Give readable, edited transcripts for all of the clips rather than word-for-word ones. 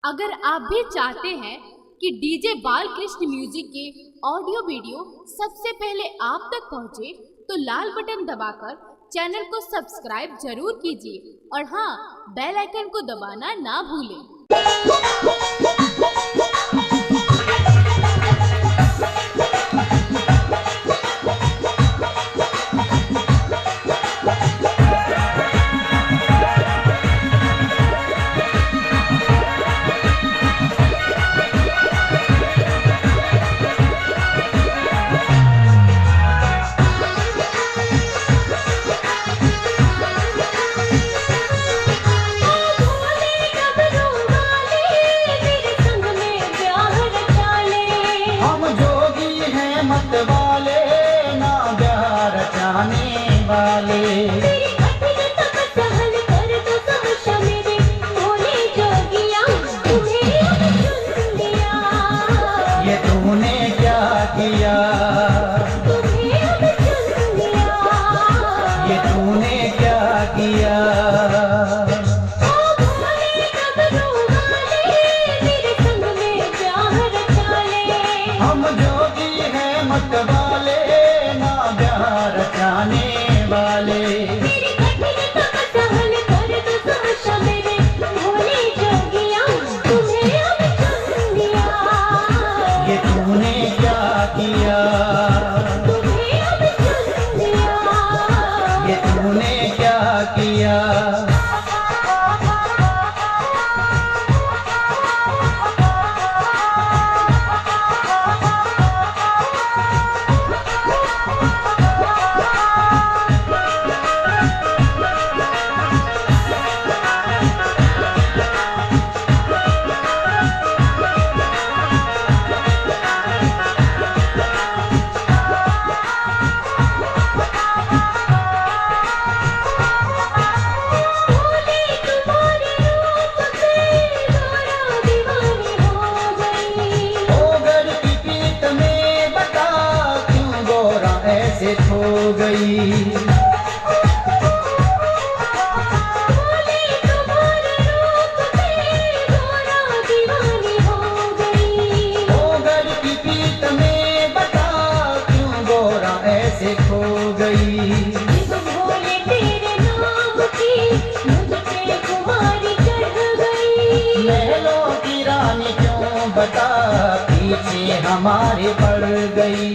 अगर आप भी चाहते हैं कि डीजे बालकृष्ण म्यूजिक के ऑडियो वीडियो सबसे पहले आप तक पहुंचे, तो लाल बटन दबाकर चैनल को सब्सक्राइब जरूर कीजिए और हाँ, बेल आइकन को दबाना ना भूलें। ये तूने क्या किया, ये तूने क्या किया। हम जोगी हैं मत वाले, ना प्यार रचाने वाले। ये तूने क्या किया, ये तूने क्या किया। हो गई ओगर की पीत में बता क्यों गोरा ऐसे खो गई। भोले तेरे नाम की मुझ पे कुमारी चढ़ गई। महलों की रानी क्यों बता पीछे हमारे पड़ गई।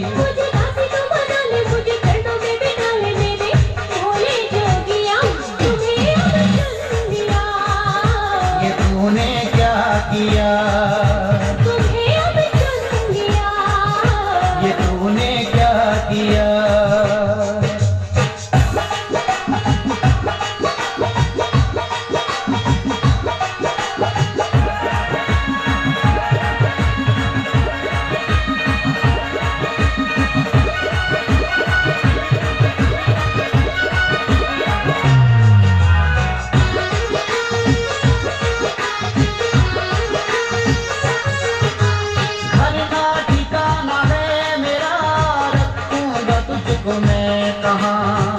तूने क्या किया, तुम्हें अब चुन लिया। ये तूने क्या किया। मैं कहाँ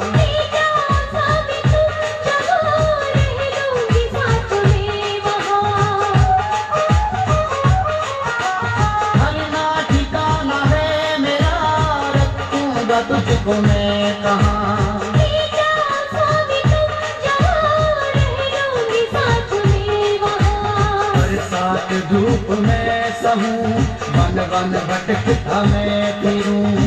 हरना ठिकाना है मेरा, रखूंगा तुझको मैं कहाँ। बरसात धूप में सहूं, बन बन भटकता मैं फिरूं।